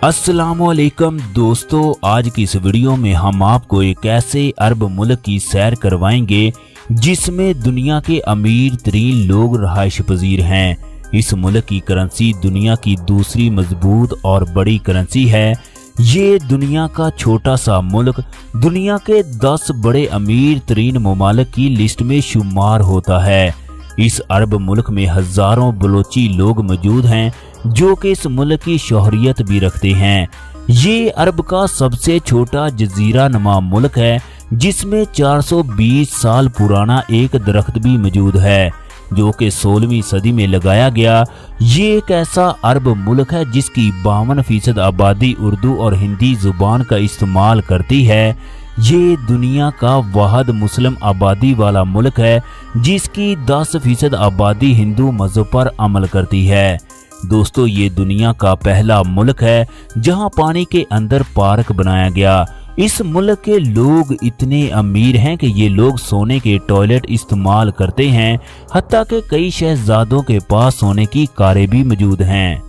अस्सलामुअलैकुम दोस्तों, आज की इस वीडियो में हम आपको एक ऐसे अरब मुल्क की सैर करवाएंगे जिसमें दुनिया के अमीर तरीन लोग रहायश पजीर हैं। इस मुल्क की करेंसी दुनिया की दूसरी मजबूत और बड़ी करेंसी है। ये दुनिया का छोटा सा मुल्क दुनिया के 10 बड़े अमीर तरीन ममालिक की लिस्ट में शुमार होता है। इस अरब मुल्क में हजारों बलोची लोग मौजूद हैं जो कि इस मुल्क की शोहरियत भी रखते हैं। ये अरब का सबसे छोटा जजीरा नुमा मुल्क है जिसमें 420 साल पुराना एक दरख्त भी मौजूद है जो कि 16वीं सदी में लगाया गया। ये एक ऐसा अरब मुल्क है जिसकी 52% आबादी उर्दू और हिंदी जुबान का इस्तेमाल करती है। ये दुनिया का वाहिद मुस्लिम आबादी वाला मुल्क है जिसकी 10% आबादी हिंदू मजहब पर अमल करती है। दोस्तों, ये दुनिया का पहला मुल्क है जहां पानी के अंदर पार्क बनाया गया। इस मुल्क के लोग इतने अमीर हैं कि ये लोग सोने के टॉयलेट इस्तेमाल करते हैं, हत्ता कि कई शहजादों के पास सोने की कारें भी मौजूद हैं।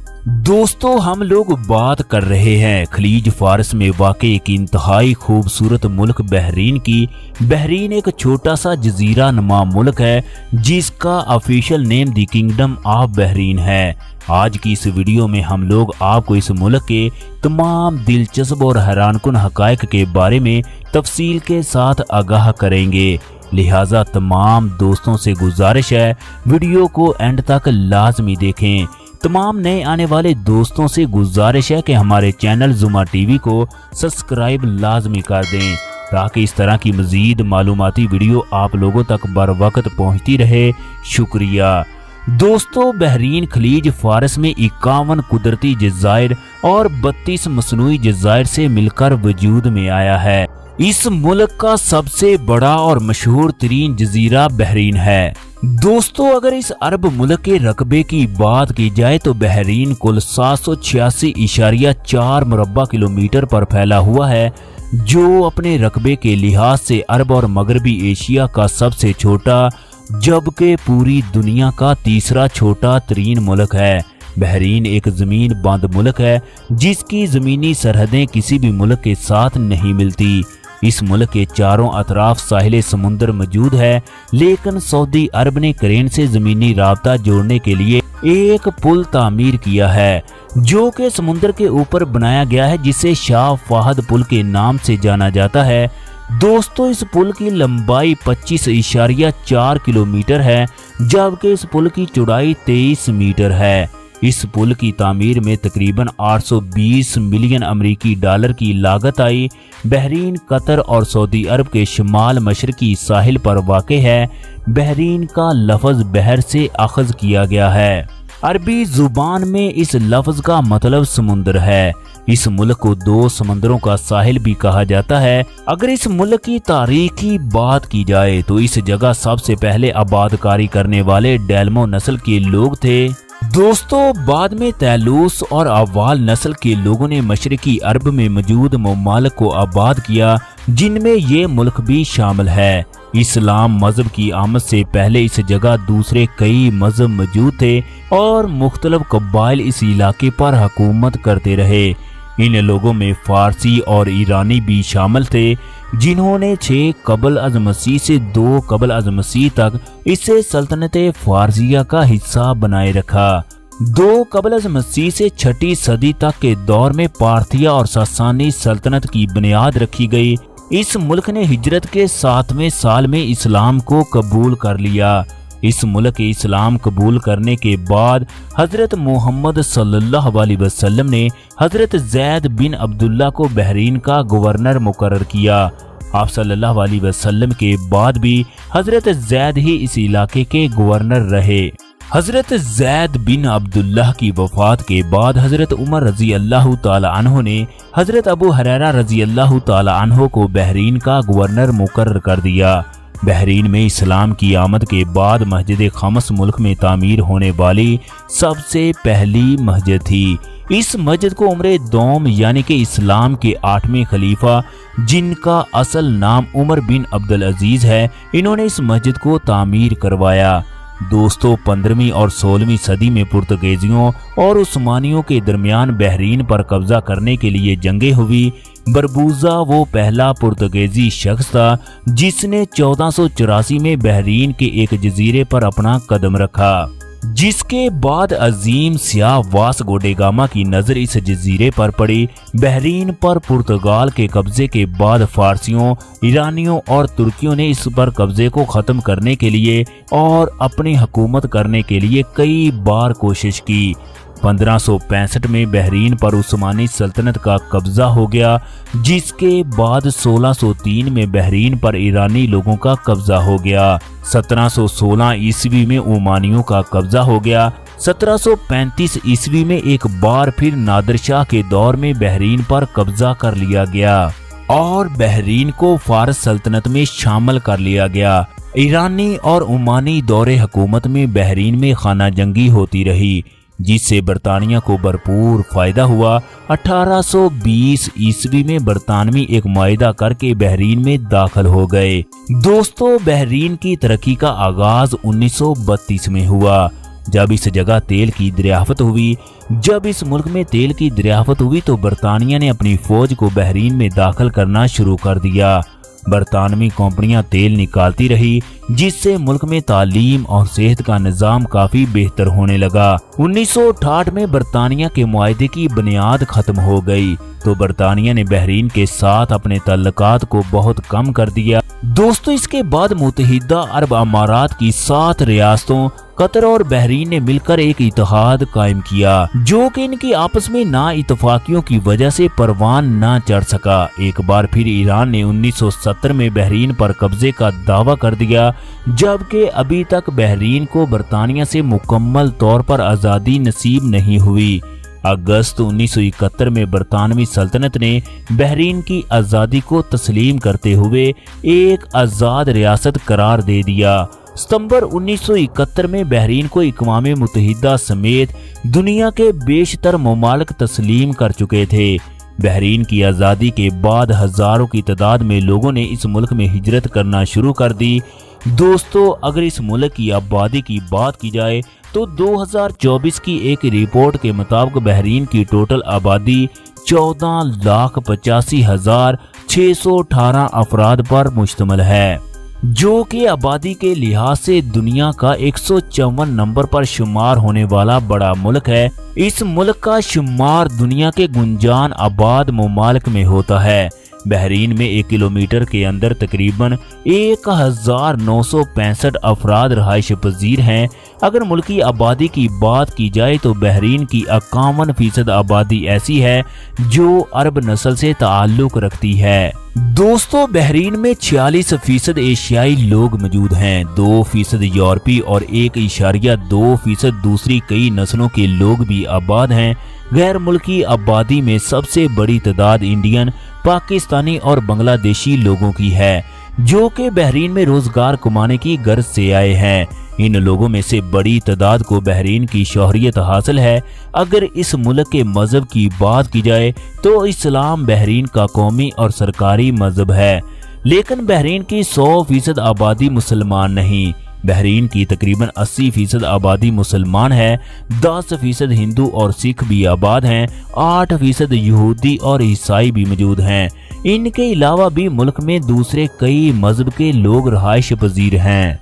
दोस्तों, हम लोग बात कर रहे हैं खलीज फारस में वाक़ एक इंतहाई खूबसूरत मुल्क बहरीन की। बहरीन एक छोटा सा जजीरा नुमा मुल्क है जिसका official name the kingdom of Bahrain है। आज की इस वीडियो में हम लोग आपको इस मुल्क के तमाम दिलचस्प और हैरानकुन हकायक के बारे में तफसील के साथ आगाह करेंगे। लिहाजा तमाम दोस्तों से गुजारिश है वीडियो को एंड तक लाजमी देखें। तमाम नए आने वाले दोस्तों से गुजारिश है कि हमारे चैनल जुमा टीवी को सब्सक्राइब लाजमी कर दें ताकि इस तरह की मजीद मालूमाती वीडियो आप लोगों तक बर वक्त पहुँचती रहे। शुक्रिया। दोस्तों, बहरीन खलीज फारस में 51 कुदरती जज़ायर और 32 मसनूई जज़ायर से मिलकर वजूद में आया है। इस मुल्क का सबसे बड़ा और मशहूर तरीन जजीरा बहरीन है। दोस्तों, अगर इस अरब मुल्क के रकबे की बात की जाए तो बहरीन कुल 786.4 मुरब्बा किलोमीटर पर फैला हुआ है जो अपने रकबे के लिहाज से अरब और मगरबी एशिया का सबसे छोटा जबकि पूरी दुनिया का तीसरा छोटा तरीन मुल्क है। बहरीन एक जमीन बंद मुल्क है जिसकी जमीनी सरहदें किसी भी मुल्क के साथ नहीं मिलती। इस मुल्क के चारों अतराफ साहिल समुंदर मौजूद है, लेकिन सऊदी अरब ने क्रेन से जमीनी राबता जोड़ने के लिए एक पुल तामीर किया है जो कि समुंदर के ऊपर बनाया गया है जिसे शाह फाहद पुल के नाम से जाना जाता है। दोस्तों, इस पुल की लंबाई 25.4 किलोमीटर है जबकि इस पुल की चौड़ाई 23 मीटर है। इस पुल की तामीर में तकरीबन 820 मिलियन अमरीकी डॉलर की लागत आई। बहरीन कतर और सऊदी अरब के शुमाल मशरकी साहिल पर वाक़ है। बहरीन का लफ्ज़ बहर से अखज़ किया गया है। अरबी जुबान में इस लफ्ज़ का मतलब समुंदर है। इस मुल्क को 2 समंदरों का साहिल भी कहा जाता है। अगर इस मुल्क की तारीख की बात की जाए तो इस जगह सबसे पहले आबादकारी करने वाले डेल्मो नस्ल के लोग थे। दोस्तों, बाद में तैलूस और अवाल नस्ल के लोगों ने मशरकी अरब में मौजूद ममालिक को आबाद किया जिनमें ये मुल्क भी शामिल है। इस्लाम मजहब की आमद से पहले इस जगह दूसरे कई मजहब मौजूद थे और मुख्तलिफ कबाइल इस इलाके पर हुकूमत करते रहे। इन लोगों में फारसी और ईरानी भी शामिल थे जिन्होंने 6 कबल अज मसीह से 2 कबल अज मसीह तक इसे सल्तनत फारसिया का हिस्सा बनाए रखा। 2 कबल अज मसीह से 6ठी सदी तक के दौर में पार्थिया और सासानी सल्तनत की बुनियाद रखी गई। इस मुल्क ने हिजरत के 7वें साल में इस्लाम को कबूल कर लिया। इस मुल्क के इस्लाम कबूल करने के बाद हजरत मोहम्मद सल्लल्लाहु अलैहि वसल्लम ने हजरत जैद बिन अब्दुल्ला को बहरीन का गवर्नर मुकर्रर किया। आप सल्लल्लाहु अलैहि वसल्लम के बाद भी हजरत जैद ही इस इलाके के गवर्नर रहे। हजरत जैद बिन अब्दुल्लाह की वफात के बाद हजरत उमर रजी अल्लाह ताला अन्हो ने हजरत अबू हुरैरा रजी अल्लाह ताला अन्हो को बहरीन का गवर्नर मुकर्रर कर दिया। बहरीन में इस्लाम की आमद के बाद मस्जिद खमस मुल्क में तामीर होने वाली सबसे पहली मस्जिद थी। इस मस्जिद को उमर दोम यानी कि इस्लाम के 8वें खलीफा जिनका असल नाम उमर बिन अब्दुल अजीज है, इन्होंने इस मस्जिद को तामीर करवाया। दोस्तों 15वीं और 16वीं सदी में पुर्तगीजियों और उस्मानियों के दरमियान बहरीन पर कब्जा करने के लिए जंगें हुई। बरबूजा वो पहला पुर्तगीजी शख्स था जिसने 1484 में बहरीन के एक जजीरे पर अपना कदम रखा, जिसके बाद अजीम सियाह वास्को ड गामा की नजर इस जजीरे पर पड़ी। बहरीन पर पुर्तगाल के कब्जे के बाद फारसियों, ईरानियों और तुर्कियों ने इस पर कब्जे को खत्म करने के लिए और अपनी हुकूमत करने के लिए कई बार कोशिश की। 1565 में बहरीन पर उस्मानी सल्तनत का कब्जा हो गया, जिसके बाद 1603 में बहरीन पर ईरानी लोगों का कब्जा हो गया। 1716 ईस्वी में ओमानियों का कब्जा हो गया। 1735 ईस्वी में एक बार फिर नादिर शाह के दौर में बहरीन पर कब्जा कर लिया गया और बहरीन को फारस सल्तनत में शामिल कर लिया गया। ईरानी और ओमानी दौरे हुकूमत में बहरीन में खाना जंगी होती रही, जिससे बरतानिया को भरपूर फायदा हुआ। 1820 ईस्वी में बरतानवी एक मुआहिदा करके बहरीन में दाखिल हो गए। दोस्तों बहरीन की तरक्की का आगाज 1932 में हुआ, जब इस जगह तेल की दरियाफ्त हुई। जब इस मुल्क में तेल की दरियाफ्त हुई तो बरतानिया ने अपनी फौज को बहरीन में दाखिल करना शुरू कर दिया। बरतानवी कंपनियां तेल निकालती रही, जिससे मुल्क में तालीम और सेहत का निजाम काफी बेहतर होने लगा। 1968 में बरतानिया के मुआहिदे की बुनियाद खत्म हो गई तो बरतानिया ने बहरीन के साथ अपने तल्लुकात को बहुत कम कर दिया। दोस्तों इसके बाद मुत्तहिदा अरब अमारात की 7 रियासतों कतर और बहरीन ने मिलकर एक इत्तेहाद कायम किया, जो कि इनकी आपस में ना इत्तफाकियों की वजह से परवान ना चढ़ सका। एक बार फिर ईरान ने 1970 में बहरीन पर कब्जे का दावा कर दिया, जबकि अभी तक बहरीन को बरतानिया से मुकम्मल तौर पर आज़ादी नसीब नहीं हुई। अगस्त 1971 में बरतानवी सल्तनत ने बहरीन की आज़ादी को तस्लीम करते हुए एक आज़ाद रियासत करार दे दिया। सितंबर 1971 में बहरीन को अक़वाम मुत्तहिदा समेत दुनिया के बेशतर ममालिक तस्लीम कर चुके थे। बहरीन की आज़ादी के बाद हजारों की तादाद में लोगों ने इस मुल्क में हिजरत करना शुरू कर दी। दोस्तों अगर इस मुल्क की आबादी की बात की जाए तो 2024 की एक रिपोर्ट के मुताबिक बहरीन की टोटल आबादी 14,85,618 अफराद पर मुश्तमिल है, जो कि आबादी के लिहाज से दुनिया का 154 नंबर पर शुमार होने वाला बड़ा मुल्क है। इस मुल्क का शुमार दुनिया के गुंजान आबाद ममालिक में होता है। बहरीन में 1 किलोमीटर के अंदर तकरीबन 1965 अफराद रहायश पजीर हैं। अगर मुल्की आबादी की बात की जाए तो बहरीन की 51% आबादी ऐसी है जो अरब नस्ल से ताल्लुक रखती है। दोस्तों बहरीन में 46% एशियाई लोग मौजूद हैं, 2% यूरोपी और 1.2% दूसरी कई नस्लों के लोग भी आबाद हैं। गैर मुल्की आबादी में सबसे बड़ी तादाद इंडियन, पाकिस्तानी और बांग्लादेशी लोगों की है, जो कि बहरीन में रोजगार कमाने की गर्ज से आए हैं। इन लोगों में से बड़ी तादाद को बहरीन की शोहरियत हासिल है। अगर इस मुल्क के मजहब की बात की जाए तो इस्लाम बहरीन का कौमी और सरकारी मजहब है, लेकिन बहरीन की 100% आबादी मुसलमान नहीं। बहरीन की तकरीबन 80% आबादी मुसलमान है, 10% हिंदू और सिख भी आबाद हैं, 8% यहूदी और ईसाई भी मौजूद हैं। इनके अलावा भी मुल्क में दूसरे कई मजहब के लोग रहायश पजीर हैं।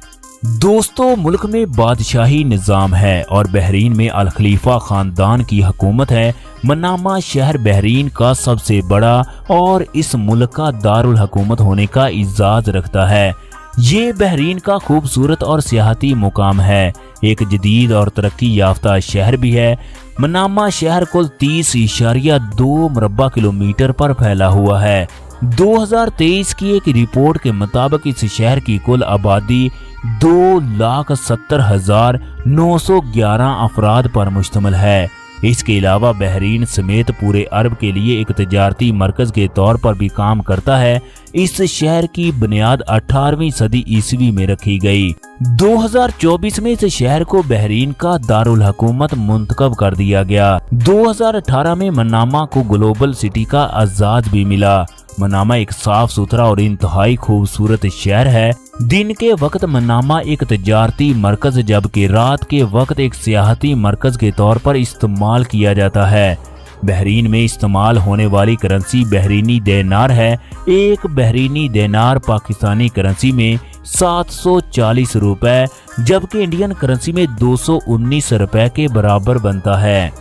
दोस्तों मुल्क में बादशाही निज़ाम है और बहरीन में अल खलीफा खानदान की हुकूमत है। मनामा शहर बहरीन का सबसे बड़ा और इस मुल्क का दारुल हुकूमत होने का इजाज़ रखता है। ये बहरीन का खूबसूरत और सियाहती मुकाम है, एक जदीद और तरक्की याफ्ता शहर भी है। मनामा शहर कुल 30.2 मुरब्बा किलोमीटर पर फैला हुआ है। 2023 की एक रिपोर्ट के मुताबिक इस शहर की कुल आबादी 2,70,911 अफराद पर मुश्तमिल है। इसके अलावा बहरीन समेत पूरे अरब के लिए एक तजारती मरकज के तौर पर भी काम करता है। इस शहर की बुनियाद 18वीं सदी ईस्वी में रखी गई। 2024 में इस शहर को बहरीन का दारुल हुकूमत मुंतखब कर दिया गया। 2018 में मनामा को ग्लोबल सिटी का एजाज भी मिला। मनामा एक साफ सुथरा और इंतहाई खूबसूरत शहर है। दिन के वक्त मनामा एक तजारती मरकज जबकि रात के वक्त एक सियाहती मरकज के तौर पर इस्तेमाल किया जाता है। बहरीन में इस्तेमाल होने वाली करेंसी बहरीनी देनार है। एक बहरीनी देनार पाकिस्तानी करेंसी में 740 रुपए जबकि इंडियन करेंसी में 219 रुपए के बराबर बनता है।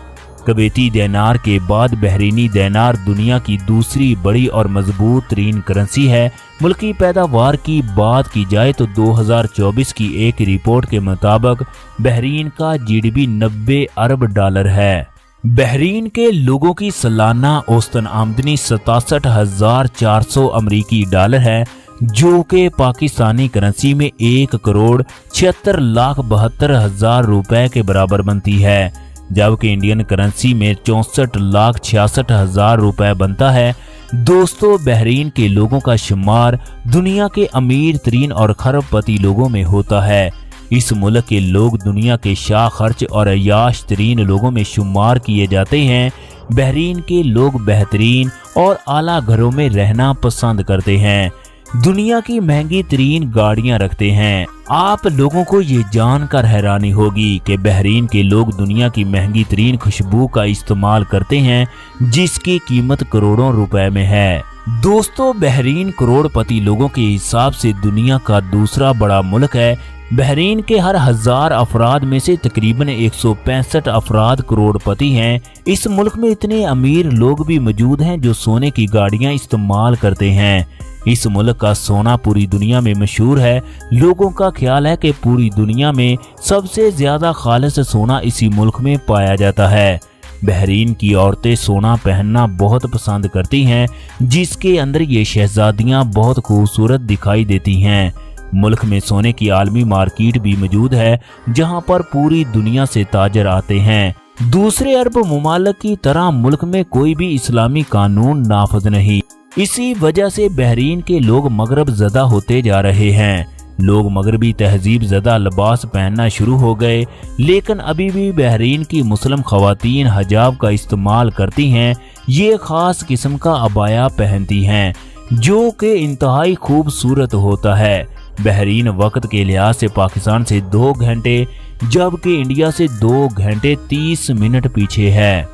कुवैती देनार के बाद बहरीनी देनार दुनिया की दूसरी बड़ी और मजबूत तरीन करेंसी है। मुल्की पैदावार की बात की जाए तो 2024 की एक रिपोर्ट के मुताबिक बहरीन का जीडीपी 90 अरब डॉलर है। बहरीन के लोगों की सालाना औसतन आमदनी 67,400 अमरीकी डॉलर है जो कि पाकिस्तानी करेंसी में 1,76,72,000 रुपए के बराबर बनती है, जबकि इंडियन करेंसी में 64,66,000 रुपए बनता है। दोस्तों, बहरीन के लोगों का शुमार दुनिया के अमीर तरीन और खरबपति लोगों में होता है। इस मुल्क के लोग दुनिया के शाह खर्च और अय्याश तरीन लोगों में शुमार किए जाते हैं। बहरीन के लोग बेहतरीन और आला घरों में रहना पसंद करते हैं, दुनिया की महंगी तरीन गाड़ियां रखते हैं। आप लोगों को ये जानकर हैरानी होगी कि बहरीन के लोग दुनिया की महंगी तरीन खुशबू का इस्तेमाल करते हैं जिसकी कीमत करोड़ों रुपए में है। दोस्तों, बहरीन करोड़पति लोगों के हिसाब से दुनिया का दूसरा बड़ा मुल्क है। बहरीन के हर 1000 अफराद में से तकरीबन 165 अफराद करोड़पति हैं। इस मुल्क में इतने अमीर लोग भी मौजूद हैं जो सोने की गाड़ियां इस्तेमाल करते हैं। इस मुल्क का सोना पूरी दुनिया में मशहूर है। लोगों का ख्याल है कि पूरी दुनिया में सबसे ज्यादा खालिस सोना इसी मुल्क में पाया जाता है। बहरीन की औरतें सोना पहनना बहुत पसंद करती हैं, जिसके अंदर ये शहजादियां बहुत खूबसूरत दिखाई देती हैं। मुल्क में सोने की आलमी मार्केट भी मौजूद है जहां पर पूरी दुनिया से ताजर आते हैं। दूसरे अरब मुमालिक की तरह मुल्क में कोई भी इस्लामी कानून नाफज नहीं। इसी वजह से बहरीन के लोग मगरब ज़दा होते जा रहे हैं। लोग मगरबी तहजीब ज़दा लिबास पहनना शुरू हो गए, लेकिन अभी भी बहरीन की मुस्लिम खवातीन हिजाब का इस्तेमाल करती हैं। ये खास किस्म का अबाया पहनती हैं जो कि इंतहाई खूबसूरत होता है। बहरीन वक्त के लिहाज से पाकिस्तान से 2 घंटे जबकि इंडिया से 2 घंटे 30 मिनट पीछे है।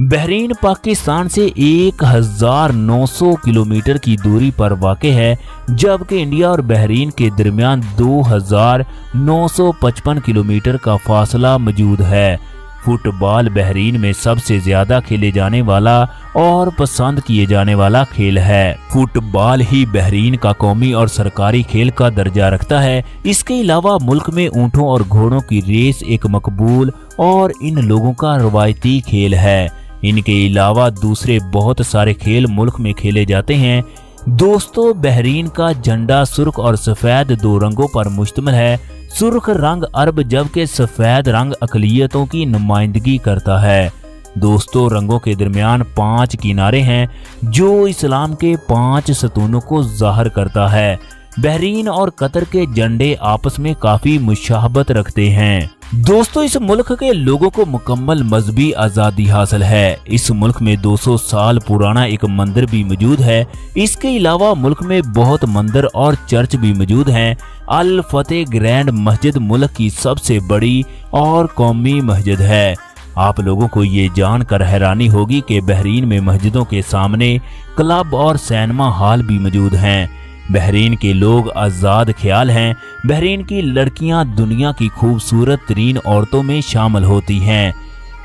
बहरीन पाकिस्तान से 1900 किलोमीटर की दूरी पर वाक़ है, जबकि इंडिया और बहरीन के दरमियान 2955 किलोमीटर का फासला मौजूद है। फुटबॉल बहरीन में सबसे ज्यादा खेले जाने वाला और पसंद किए जाने वाला खेल है। फुटबॉल ही बहरीन का कौमी और सरकारी खेल का दर्जा रखता है। इसके अलावा मुल्क में ऊंटों और घोड़ों की रेस एक मकबूल और इन लोगों का रवायती खेल है। इनके अलावा दूसरे बहुत सारे खेल मुल्क में खेले जाते हैं। दोस्तों, बहरीन का झंडा सुर्ख और सफेद 2 रंगों पर मुश्तमिल है। सुर्ख रंग अरब जबकि सफेद रंग अकलियतों की नुमाइंदगी करता है। दोस्तों, रंगों के दरमियान 5 किनारे हैं जो इस्लाम के 5 सतूनों को जाहिर करता है। बहरीन और कतर के झंडे आपस में काफी मुशाबहत रखते हैं। दोस्तों, इस मुल्क के लोगों को मुकम्मल मजहबी आज़ादी हासिल है। इस मुल्क में 200 साल पुराना एक मंदिर भी मौजूद है। इसके अलावा मुल्क में बहुत मंदिर और चर्च भी मौजूद हैं। अल फतेह ग्रैंड मस्जिद मुल्क की सबसे बड़ी और कौमी मस्जिद है। आप लोगों को ये जानकर हैरानी होगी कि बहरीन में मस्जिदों के सामने क्लब और सिनेमा हॉल भी मौजूद हैं। बहरीन के लोग आज़ाद ख्याल हैं। बहरीन की लड़कियां दुनिया की खूबसूरत तरीन औरतों में शामिल होती हैं।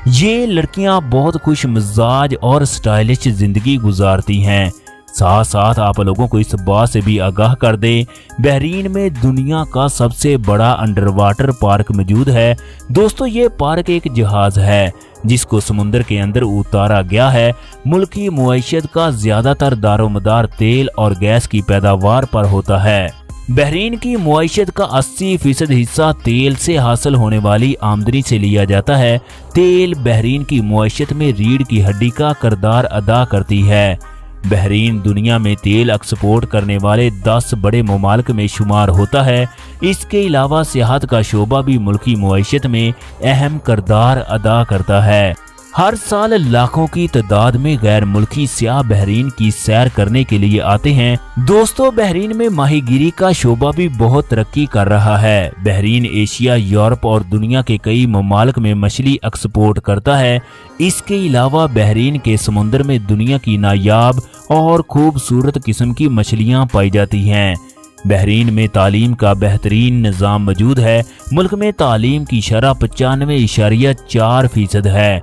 ये लड़कियां बहुत खुश मिजाज और स्टाइलिश जिंदगी गुजारती हैं। साथ साथ आप लोगों को इस बात से भी आगाह कर दें, बहरीन में दुनिया का सबसे बड़ा अंडर वाटर पार्क मौजूद है। दोस्तों, ये पार्क एक जहाज है जिसको समुद्र के अंदर उतारा गया है। मुल्क की मुआइशत का ज्यादातर दारोमदार तेल और गैस की पैदावार पर होता है। बहरीन की मुआइशत का 80% हिस्सा तेल से हासिल होने वाली आमदनी से लिया जाता है। तेल बहरीन की मुआइशत में रीढ़ की हड्डी का किरदार अदा करती है। बहरीन दुनिया में तेल एक्सपोर्ट करने वाले 10 बड़े ममालिक में शुमार होता है। इसके अलावा सियाहत का शोबा भी मुल्की मुआशत में अहम किरदार अदा करता है। हर साल लाखों की तादाद में गैर मुल्की सियाह बहरीन की सैर करने के लिए आते हैं। दोस्तों, बहरीन में माहीगीरी का शोबा भी बहुत तरक्की कर रहा है। बहरीन एशिया, यूरोप और दुनिया के कई ममालिक में मछली एक्सपोर्ट करता है। इसके अलावा बहरीन के समुद्र में दुनिया की नायाब और खूबसूरत किस्म की मछलियां पाई जाती हैं। बहरीन में तालीम का बेहतरीन निज़ाम मौजूद है। मुल्क में तालीम की शरह 95.4% है,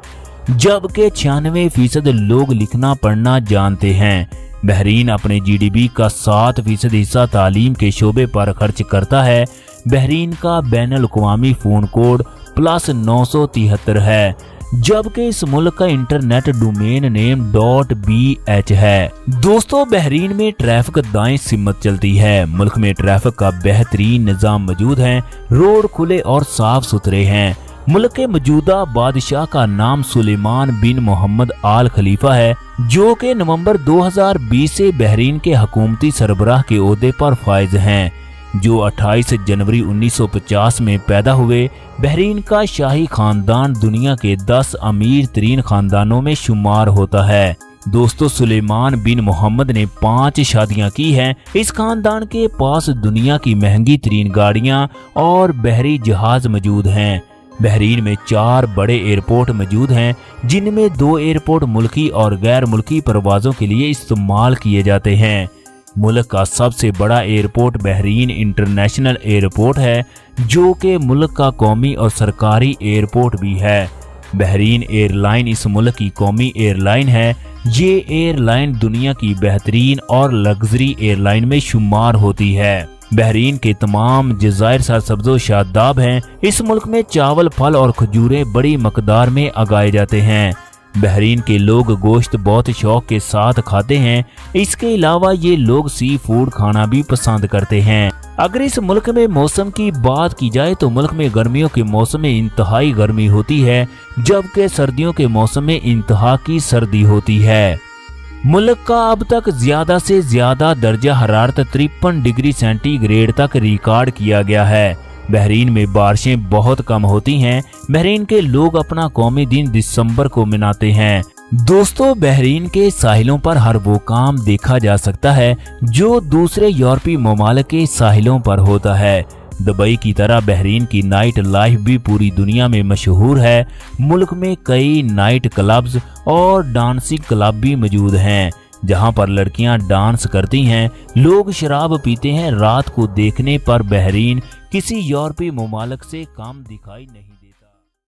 जबकि 96% लोग लिखना पढ़ना जानते हैं। बहरीन अपने GDP का 7% हिस्सा तालीम के शोबे पर खर्च करता है। बहरीन का बैनुल-अक़वामी फ़ोन कोड +973 है, जबकि इस मुल्क का इंटरनेट डोमेन नेम .bh है। दोस्तों, बहरीन में ट्रैफिक दाएं सिमत चलती है। मुल्क में ट्रैफिक का बेहतरीन निज़ाम मौजूद है। रोड खुले और साफ सुथरे हैं। मुल्क के मौजूदा बादशाह का नाम सुलेमान बिन मोहम्मद आल खलीफा है, जो कि नवंबर 2020 से बहरीन के हुकूमती सरबराह के ओहदे पर फायज हैं, जो 28 जनवरी 1950 में पैदा हुए। बहरीन का शाही खानदान दुनिया के 10 अमीर तरीन खानदानों में शुमार होता है। दोस्तों, सुलेमान बिन मोहम्मद ने 5 शादियां की हैं। इस खानदान के पास दुनिया की महंगी तरीन गाड़ियां और बहरी जहाज मौजूद हैं। बहरीन में 4 बड़े एयरपोर्ट मौजूद हैं, जिनमें 2 एयरपोर्ट मुल्की और गैर मुल्की परवाज़ों के लिए इस्तेमाल किए जाते हैं। मुल्क का सबसे बड़ा एयरपोर्ट बहरीन इंटरनेशनल एयरपोर्ट है, जो कि मुल्क का कौमी और सरकारी एयरपोर्ट भी है। बहरीन एयरलाइन इस मुल्क की कौमी एयरलाइन है। ये एयरलाइन दुनिया की बेहतरीन और लग्जरी एयरलाइन में शुमार होती है। बहरीन के तमाम जज़ायर सरसब्ज़ो शादाब हैं। इस मुल्क में चावल, फल और खजूरें बड़ी मकदार में उगाए जाते हैं। बहरीन के लोग गोश्त बहुत शौक के साथ खाते हैं। इसके अलावा ये लोग सी फूड खाना भी पसंद करते हैं। अगर इस मुल्क में मौसम की बात की जाए तो मुल्क में गर्मियों के मौसम में इंतहाई गर्मी होती है, जबकि सर्दियों के मौसम में इंतहा की सर्दी होती है। मुल्क का अब तक ज्यादा से ज्यादा दर्जा हरारत 53 डिग्री सेंटीग्रेड तक रिकॉर्ड किया गया है। बहरीन में बारिशें बहुत कम होती हैं। बहरीन के लोग अपना कौमी दिन दिसंबर को मनाते हैं। दोस्तों, बहरीन के साहिलों पर हर वो काम देखा जा सकता है जो दूसरे यूरोपीय ममालिक के साहिलों पर होता है। दुबई की तरह बहरीन की नाइट लाइफ भी पूरी दुनिया में मशहूर है। मुल्क में कई नाइट क्लब्स और डांसिंग क्लब भी मौजूद हैं, जहां पर लड़कियां डांस करती हैं, लोग शराब पीते हैं। रात को देखने पर बहरीन किसी यूरोपीय ममालिक से कम दिखाई नहीं